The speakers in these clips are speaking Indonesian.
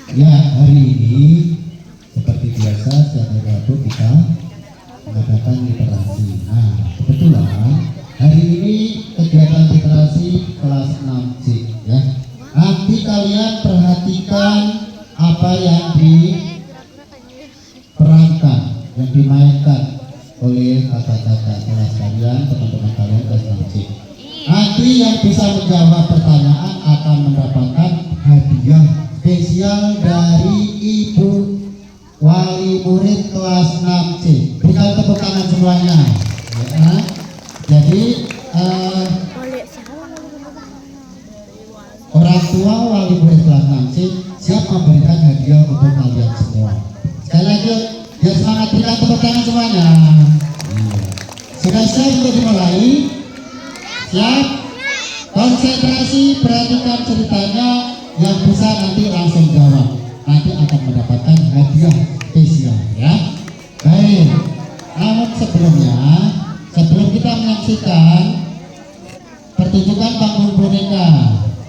Ya, hari ini seperti biasa setiap hari Rabu kita mengadakan literasi. Nah, kebetulan hari ini kegiatan literasi kelas 6C ya. Nanti kalian perhatikan apa yang diperankan, yang dimainkan oleh kakak-kakak kelas kalian, teman-teman kalian kelas 6C. Nanti yang bisa menjawab pertanyaan akan mendapatkan hadiah spesial dari Ibu Wali Murid kelas 6C. Berikan tepuk tangan semuanya. Ya. Jadi orang tua wali murid kelas 6C siap memberikan hadiah untuk kalian semua. Sekali lagi, ya semangat, berikan tepuk tangan semuanya. Sudah siap untuk dimulai? Siap? Konsentrasi, perhatikan ceritanya, yang bisa nanti langsung jawab. Nanti akan mendapatkan hadiah spesial ya. Baik, namun sebelum kita menyaksikan pertunjukan panggung boneka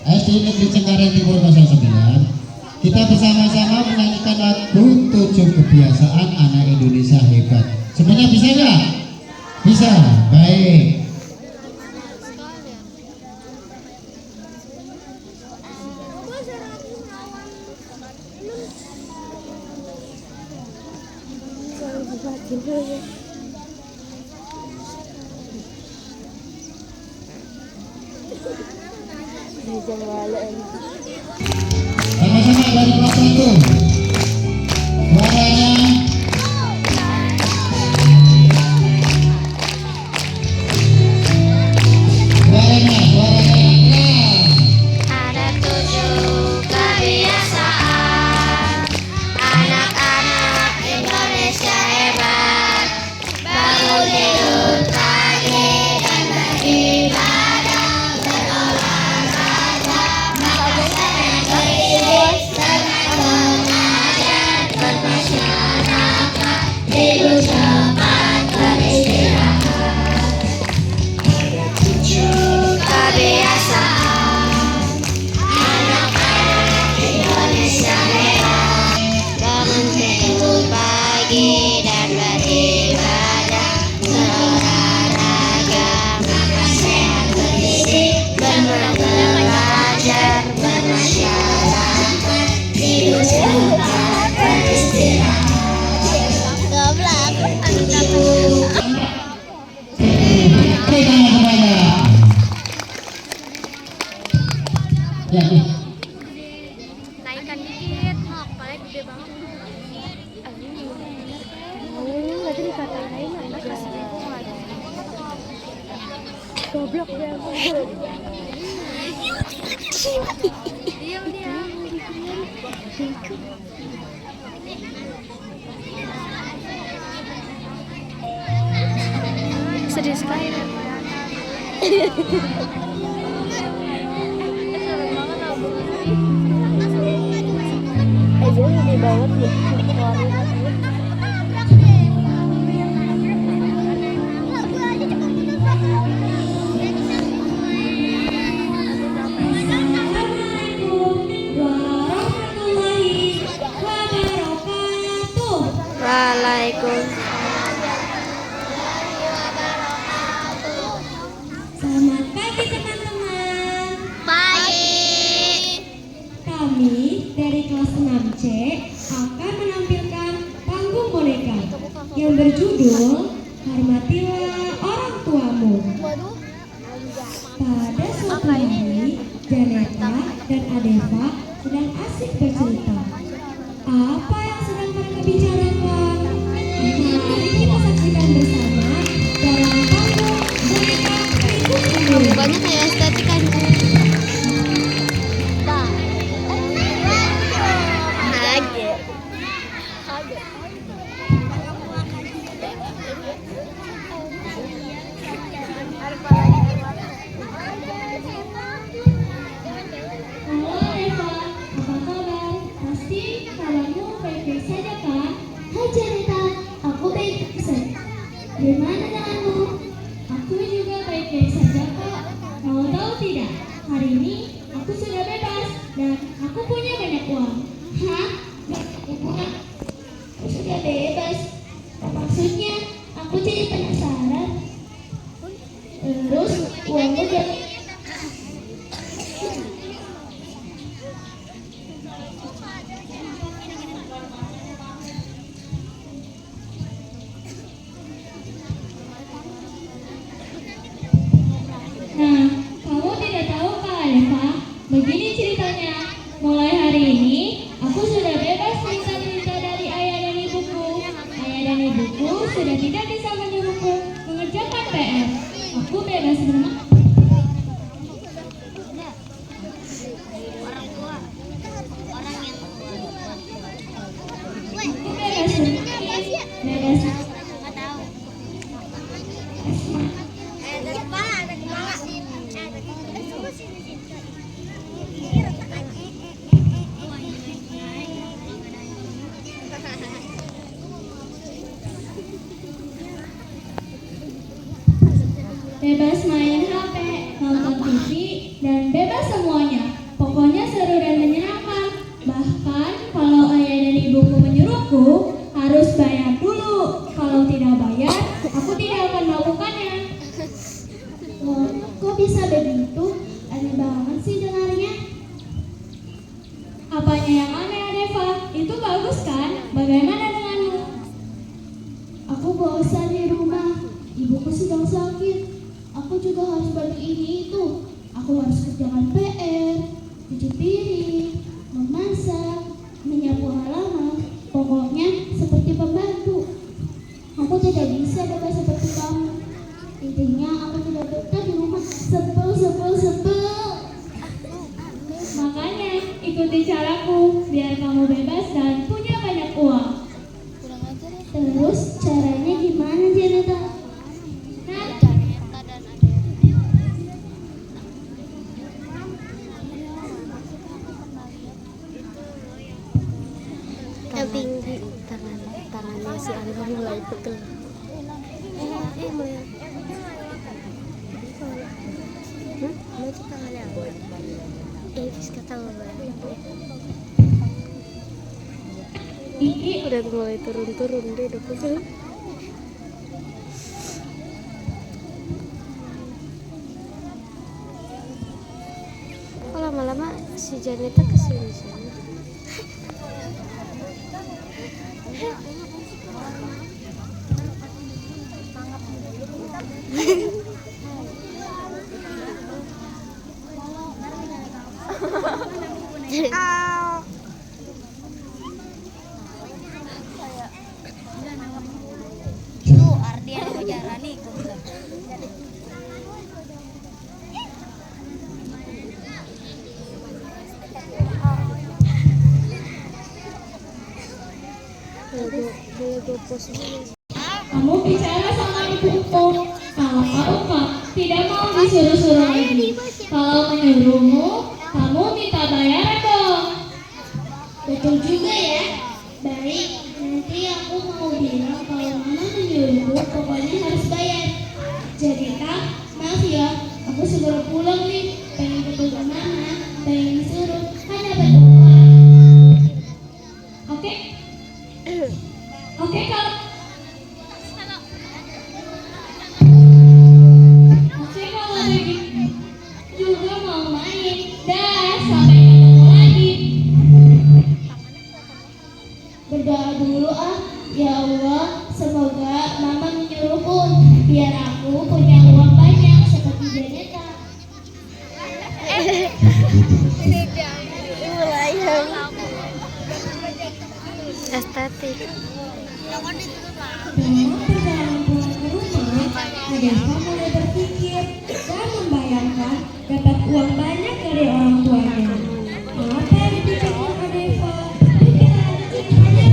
SD Negeri Cengkareng Timur 09, kita bersama-sama menyanyikan lagu 7 Kebiasaan Anak Indonesia Hebat. Semuanya bisa nggak? Bisa. Baik. Sama-sama dari kelas 1. Suaranya Ada 7 kebiasaan anak-anak Indonesia hebat. Bangun tidur pagi dan beribadah, berolahraga, makan bergizi, serta mengajar, bermasyarakat, tidur cepat, beristirahat. Ada 7 kebiasaan anak-anak Indonesia hebat. Bangun tidur pagi dan beribadah, berolahraga, makan sehat bergizi, belajar, bermasyarakat, tidur cepat, beristirahat. ya, Naikkan dikit, paling gede banget. Tadi dikatain aja. Goblok dia. Diam dia. Sedih sekali. Jadi banget ya. Selamat pagi teman-teman. Baik. Kami dari kelas 6C akan menampilkan panggung boneka yang berjudul Hormatilah Orang Tuamu. Pada suatu hari, Janeta dan Adeva sedang asik bercerita. Apa yang sedang mereka bicarakan? Mari kita saksikan bersama dalam panggung boneka berikut ini. Banyak kayak estetika gitu. Halo Eva, apa kabar? Pasti kabarmu baik-baik saja kan? Hai Janeta, aku baik-baik saja. Gimana denganmu? Aku juga baik-baik saja kok. Mau tahu tidak? Hari ini aku sudah bebas dan aku punya banyak uang. Hah? ini, aku sudah bebas minta-minta dari ayah dan ibuku. Ayah dan ibuku sudah tidak bisa menyuruhku mengerjakan PR. Aku bebas bermain. Aku bebas bermain, bebas bebas main HP, nonton TV, dan bebas semuanya. Pokoknya seru dan menyenangkan. Bahkan kalau ayah dan ibuku menyuruhku, harus bayar dulu. Kalau tidak bayar, aku tidak akan melakukannya. Loh, kok bisa begitu? Aneh banget sih dengarnya. Apanya yang aneh, Adeva? Itu bagus kan? Bagaimana denganmu? Aku bosan di rumah. Ibuku sedang sakit. Aku juga harus bantu ini itu. Aku harus kerjakan PR, cuci piring, memasak, menyapu halaman. Pokoknya seperti pembantu. Aku tidak bisa bebas seperti kamu. Intinya aku tidak betah di rumah. Sebel. Makanya ikuti caraku biar kamu bebas dan punya banyak uang. Terus caranya gimana, Janeta? Tinggi tangannya si Alma mulai pegel. Mau tangannya apa? Terus kata udah mulai turun deh, udah pegel. Kok lama-lama si Janeta kesini sih? Kamu bicara sama ibuku. Kalau kamu tidak mau disuruh-suruh lagi. Kalau menyuruhmu, kamu minta bayaran dong. Betul juga ya. Baik, nanti aku mau bilang kalau mama menyuruhku, pokoknya harus bayar. Jadi Kak, maaf ya, aku segera pulang nih. Pengen ketemu mama, pengen disuruh, hanya berdua. Oke? Oke Kak. Oke kalau begitu juga mau main. Dah, sampai ketemu lagi. Berdoa dulu ah. Ya Allah, semoga mama menyuruhku biar aku punya uang banyak seperti Janeta. Estetik. Dalam perjalanan pulang ke rumah, Adeva mulai berpikir dan membayangkan dapat uang banyak dari orang tuanya. Apa yang dipikirkan Adeva? Kita lanjutin aja.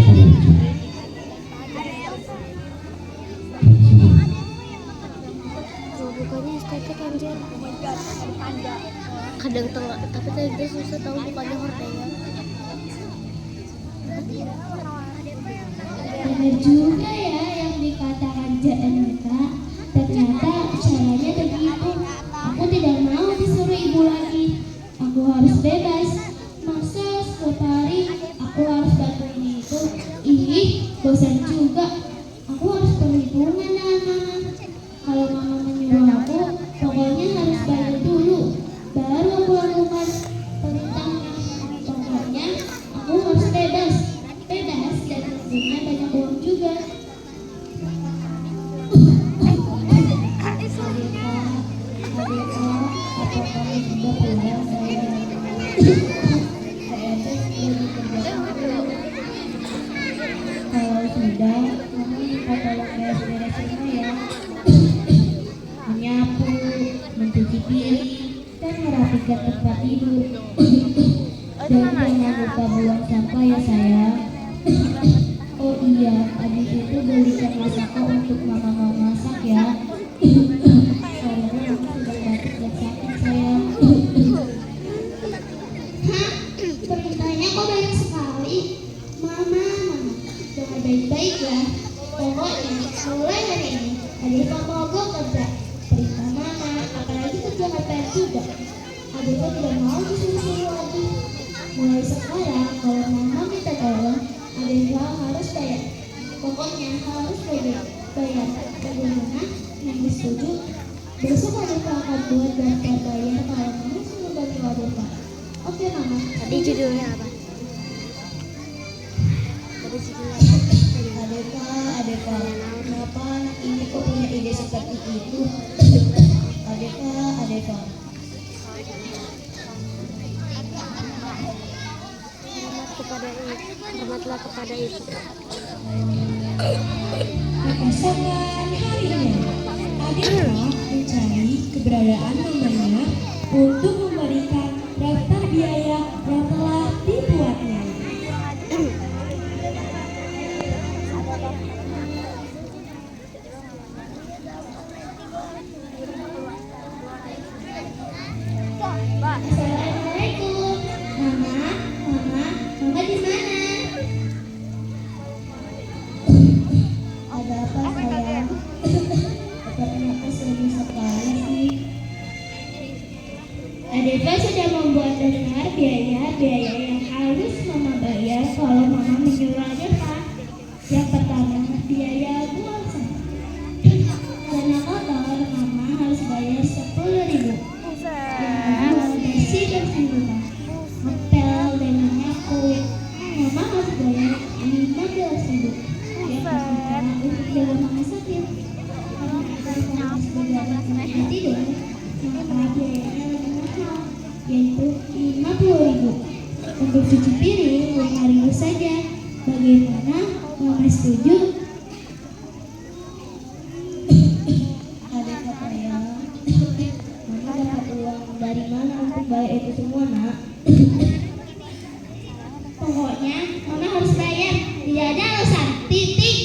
Bukannya estetik anjir. Kadang tengah, tapi tadi susah tahu bukannya hortenya. Benar juga ya yang dikatakan Janeta. Ternyata caranya begitu. Aku tidak mau disuruh ibu lagi. Aku harus bebas. Masa setiap hari aku harus bantu ini itu. Ih, bosan juga. Aku harus perhitungan dengan mama. Kalau mama menyuruh aku, pokoknya harus bayar dulu. Baru aku lakukan perintahnya. Pokoknya aku harus bebas. Bebas dan punya banyak uang juga. Adeka, apa kamu sudah pulang? Saya sampah ya sayang. Oh iya, abis itu belikan masako untuk mama mau masak ya. Soalnya mama sudah batuk dan sakit sayang. Hah? Perintahnya kok banyak sekali? Mama, jangan baik-baik ya. Pokoknya mulai hari ini Adifa mogok kerja. Perintah mama, apalagi kerjaan PR juga. Adifa tidak mau disuruh-suruh lagi. Mulai sekarang kalau mama minta tolong, Adifa harus bayar. Pokoknya harus bayar. Bagaimana? Yang setuju? Besok Adifa akan buat daftar bayar kalau mama suruh bantu Adifa. Oke mama. Tadi judulnya apa? Tadi judulnya apa? Adeva, kenapa anak ini kok punya ide seperti itu? Adeva. Hormatlah kepada ibu. Keesokan harinya, Adeva mencari keberadaan mamanya untuk memberikan daftar biaya yang telah dibuatnya. Assalamualaikum. Mama di mana? Ada apa sayang? Kenapa serius sekali sih? Adifa sudah membuat daftar biaya yang harus mama bayar kalau mama menyuruh Adifa. Yang pertama, biaya buang sampah. Karena kotor, mama harus bayar 10.000. Yang kedua, bersih rumah. Ngepel dan menyapu. Mama harus bayar 15.000. Yang ketiga, untuk jaga mama sakit. Karena Adifa harus berjalan sampai tidur, maka biayanya lebih mahal, yaitu 50.000. Untuk cuci piring 5.000 saja. Bagaimana? Mama setuju? Adeva sayang, mama dapat uang dari mana untuk bayar itu semua nak? Pokoknya mama harus bayar. Tidak ada alasan. Titik.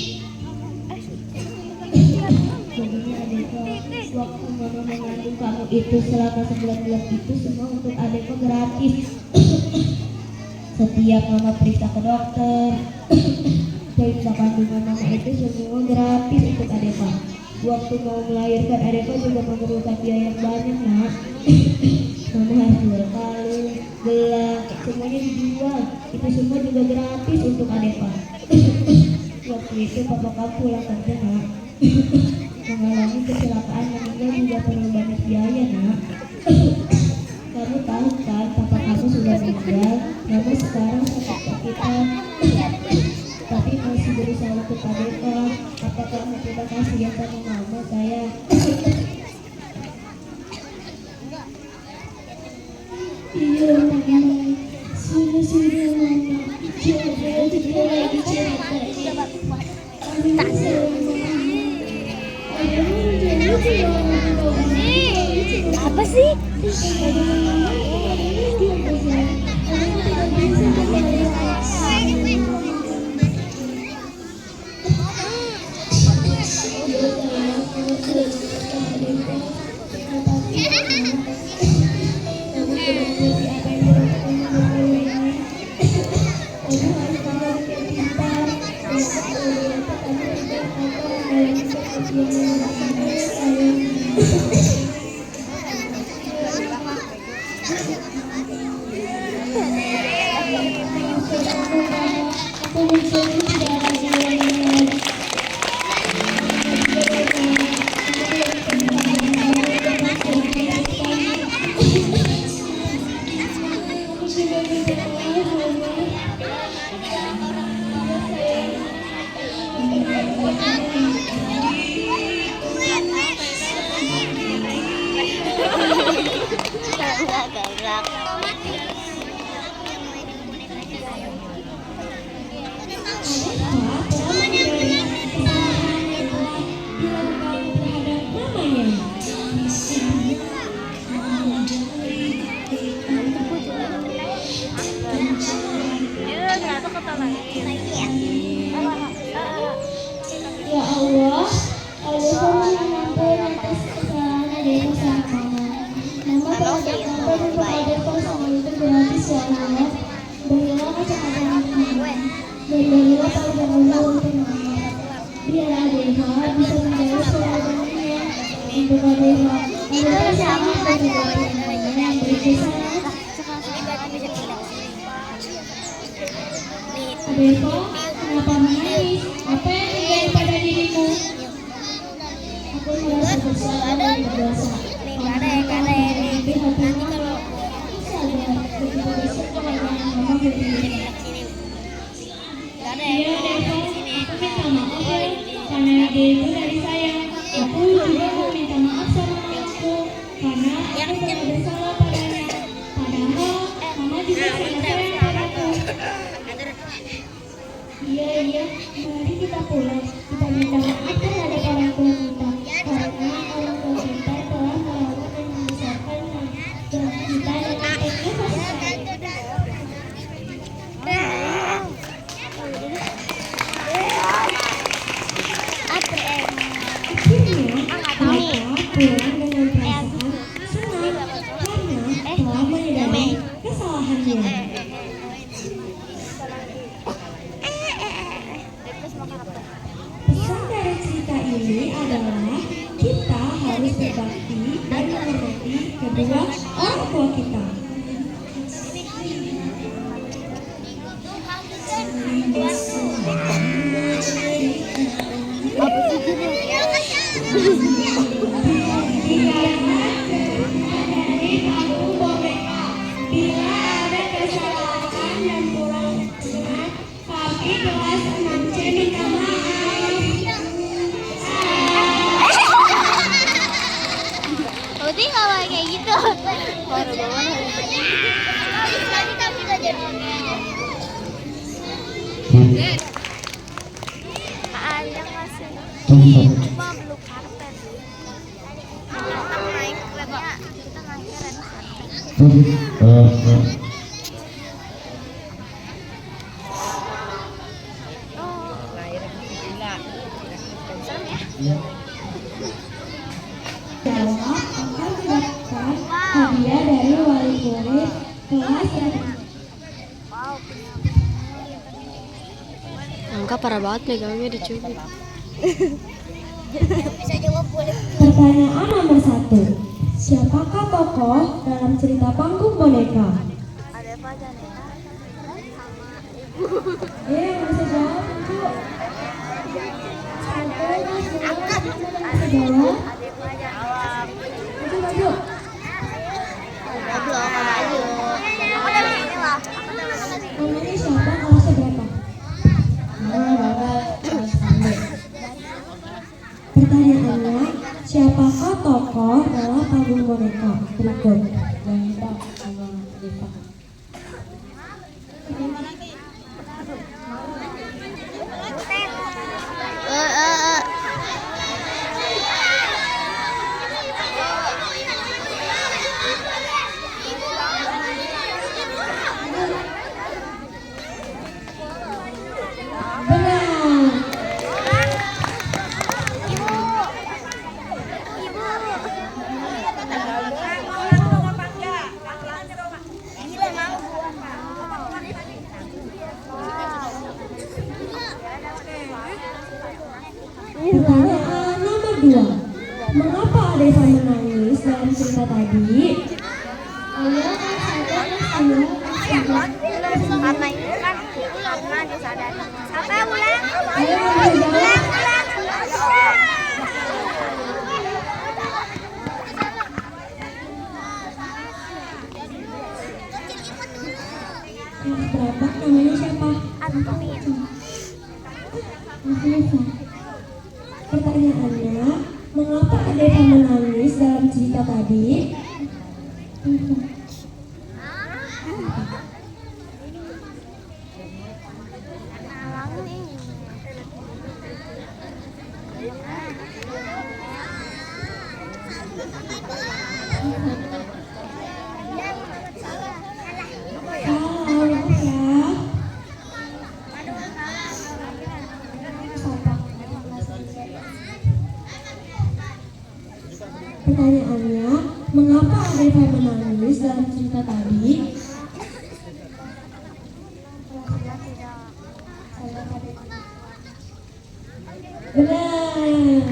Begini Adeva, waktu mama mengandung kamu itu selama 9 bulan itu semua untuk Adeva gratis. Setiap mama periksa ke dokter, periksa kandungan mama itu semua gratis untuk Adeva. Waktu mau melahirkan Adeva juga memerlukan biaya yang banyak nak. Mama harus jual kalung, gelang, semuanya dijual. Itu semua juga gratis untuk Adeva. Waktu itu papa kamu pulang kerja nak, mengalami kecelakaan meninggal juga perlu banyak biaya nak. Kamu tahu kan papa kamu sudah meninggal, mama sekarang sakit-sakitan, tapi masih berusaha untuk Adeva. Apa kamu tidak kasihan sama mama saya? Iya mama. Sudah mama. Coba tidak lagi ceritain. Tak sih. Apa sih? Ya Allah, Adefa mohon ampun atas kesalahan Adefa sama Mama. Mama telah berkorban untuk Adefa semua itu gratis ya Allah. Berilah kecepatan Mama dan berilah panjang umur untuk Mama. Biar Adefa bisa menjadi segalanya untuk Adefa. Adefa sangat berterima kasih yang berkisah. Adefa, kenapa menangis? Apa yang terjadi pada dirimu? Aku merasa bersalah dan berdosa. Tapi hatimu sadar begitu besar keadaan Mama berdiri. Iya, Adefa, aku minta maaf ya, karena dia itu dari saya. Aku juga mau minta maaf sama mamaku, karena aku telah bersalah padanya. Padahal Mama juga sangat sayang padaku. Iya, mari kita pulang. Kita minta maaf terhadap orang tua kita, karena orang tua kita telah merawat dan membesarkan dan kita dengan penuh kasih sayang. Akhirnya, Papa pulang dengan perasaan senang karena telah menyadari kesalahannya. Pesan dari cerita ini adalah kita harus berbakti dan menghormati kedua orang tua kita. Dari Abu Boneka, bila ada kesalahan dan kurang benar, kami kelas 6C minta maaf. Berarti kalau kayak gitu baru banget. Tadi tapi udah jadi. Ada masih cuma belum karpet. Kita naik webnya, kita naik red carpet. Jawab akan mendapatkan hadiah dari wali murid kelas yang Angka parah banget megangnya dicubit. Pertanyaan nomor 1. Siapakah tokoh dalam cerita Panggung Boneka? Ada apa Janeta sama ibu. Yang bisa jawab, Cu. Bisa jawab? Maju. Namanya siapa? Kelasnya berapa? Pertanyaannya, siapakah tokoh dalam Panggung Boneka? Berikut. Janita sama Diva. Benar. Pertanyaan nomor 2. Mengapa Adefa menangis dalam cerita tadi? Ayah kan sadar Karena itu kan karena disadari. Apa ulang? Ayo bisa jawab. Kelas berapa? Namanya siapa? Antonin. Adefa. Pertanyaannya, mengapa Adefa menangis dalam cerita tadi? Salah ya. Pertanyaannya, mengapa Adeva menangis dalam cerita tadi? Benar.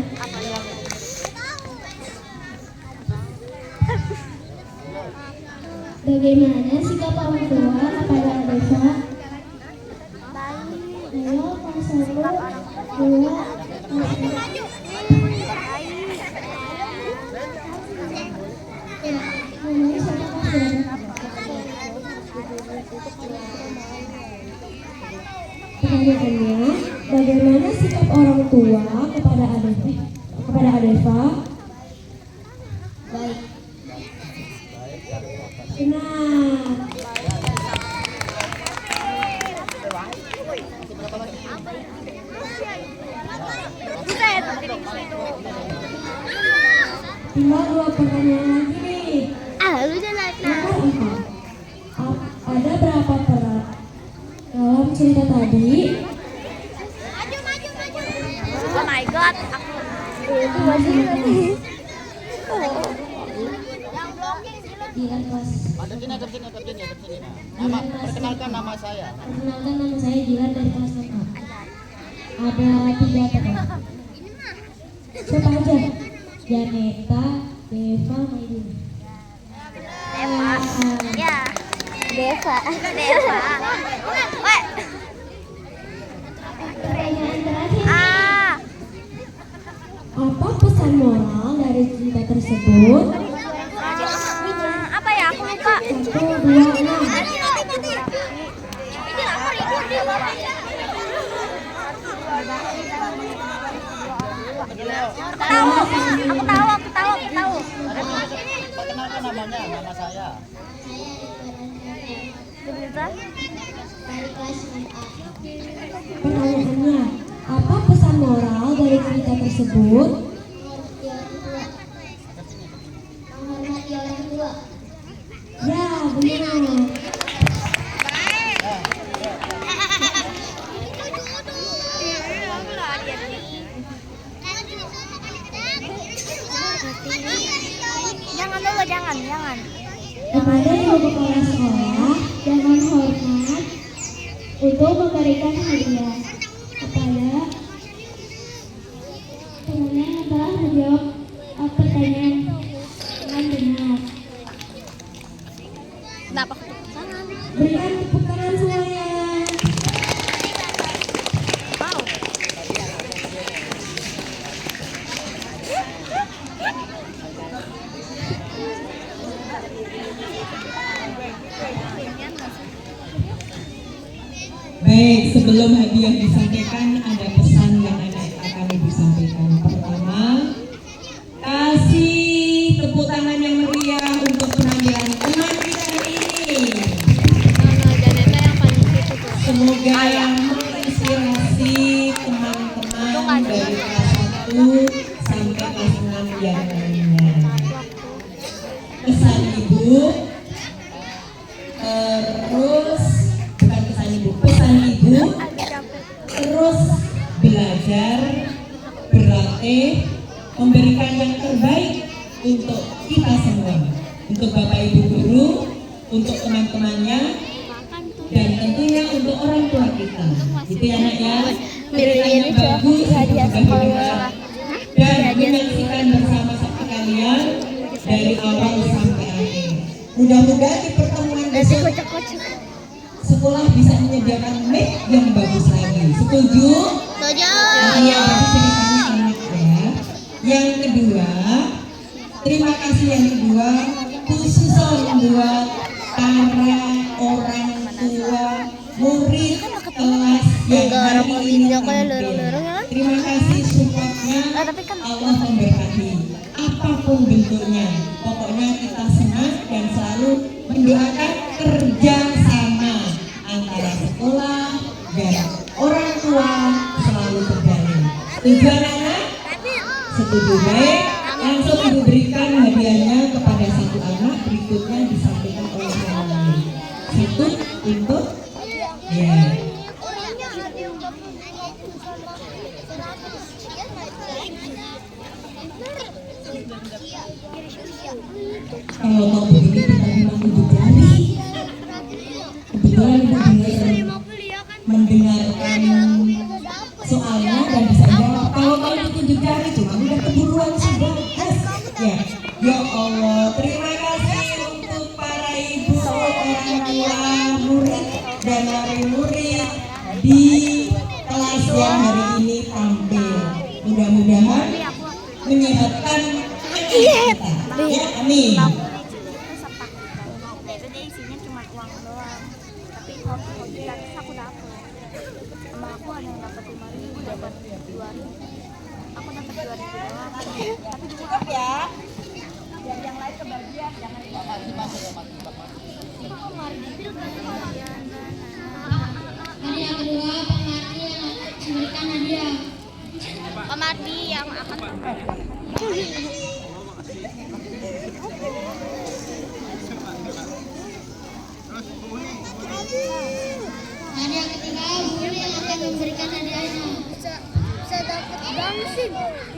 Bagaimana sikap orang tua kepada Adeva? Ayo, kelas 1, 2, kelas 3. Namanya siapa kelas berapa? Pertanyaannya, bagaimana sikap orang tua kepada Adeva? Baik. Benar. Tinggal 2 pertanyaan lagi nih. Lu jangan Nomor 4. Ada berapa peran dalam cerita tadi? Oh my god, aku itu masih Jilan kelas. Ada sini. Nama, perkenalkan nama saya. Perkenalkan nama saya Jilan dari kelas 6A. Ada 3 teman. Siapa aja? Janeta, Deva, Maidin. Deva. Ya. Deva. Weh. Pertanyaan terakhir. Apa pesan moral dari cerita tersebut? Apa ya? Aku lupa. 1, 2, 6. Aku tahu. Perkenalkan namanya, nama saya. Pertanyaannya, apa pesan moral dari cerita tersebut? Menghormati orang tua. Ya, benar. Jangan dulu, jangan. Kepada ibu kepala sekolah, Dengan hormat untuk memberikan hadiah kepada temannya yang telah menjawab pertanyaan dengan benar. Kenapa? berikan tepuk tangan semuanya. Baik, sebelum hadiah disampaikan, ada pesan yang akan Ibu sampaikan. Pertama, kasih tepuk tangan yang meriah untuk penampilan teman kita ini. Semoga yang menginspirasi teman-teman dari kelas 1 sampai kelas 6 yang lainnya. Pesan Ibu, terus belajar, berlatih, memberikan yang terbaik untuk kita semua, untuk Bapak Ibu guru, untuk teman-temannya, dan tentunya untuk orang tua kita. Itu ya nak ya, yang bagus untuk kita dan menyaksikan bersama-sama kalian dari awal sampai akhir. Mudah-mudahan di pertemuan besok sekolah bisa menyediakan mic yang bagus lagi. Setuju? Setuju. Iya, berarti ceritanya enak ya. Yang kedua, terima kasih yang kedua khusus buat para orang tua murid kelas yang hari ini tampil. Terima kasih supportnya. Allah memberkati apapun bentuknya. Pokoknya kita senang dan selalu mendoakan kerja sama antara sekolah dan orang tua selalu berjalan. Setuju anak-anak? Setuju. Baik, langsung Ibu berikan hadiahnya kepada satu anak, berikutnya disampaikan oleh yang lain. Satu untuk ya. Kalau mau begini kita memang tunjuk jari. Kebetulan ibu mendengarkan soalnya dan bisa jawab. Kalau mau ditunjuk jari cuma udah keburuan sudah. Ya, ya Allah, terima kasih untuk para ibu, orang tua, murid dan wali murid di kelas yang hari ini tampil. Mudah-mudahan menyehatkan kita. Ya, amin. Jadi isinya cuma uang doang. Tapi hobi gratis aku dapet. Sama aku ada yang dapat 5.000, dapat 2.000. Aku dapat 2.000 doang. Tapi cukup ya. Biar yang lain kebagian, jangan Hari yang kedua, pemardi yang memberikan hadiah. Pemardi yang akan Hari yang ketiga, guru yang akan memberikan hadiahnya. bisa dapat gongsim.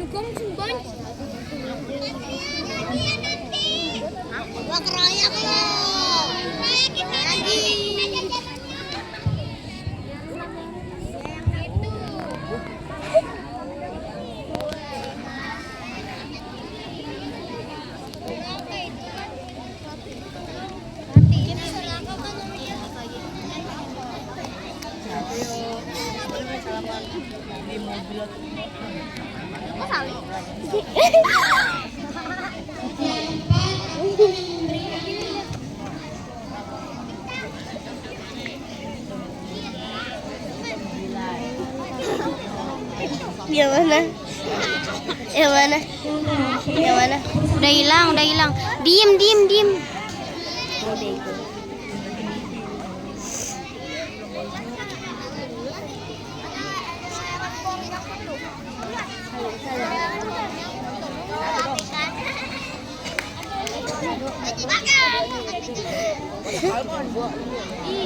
Gongsim banyak. Gua keroyak lo. Lagi. Kok saling? Yang keempat, aku yang memberikannya. Yang mana? Yang mana? Yang mana? Udah hilang, udah hilang. Diem, diem, diem.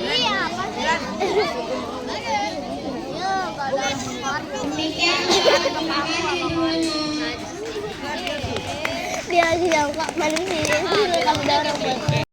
Iya, apa sih? Demikian perkembangan keduanya. Dia sih yang kak manusia. Kamu darah.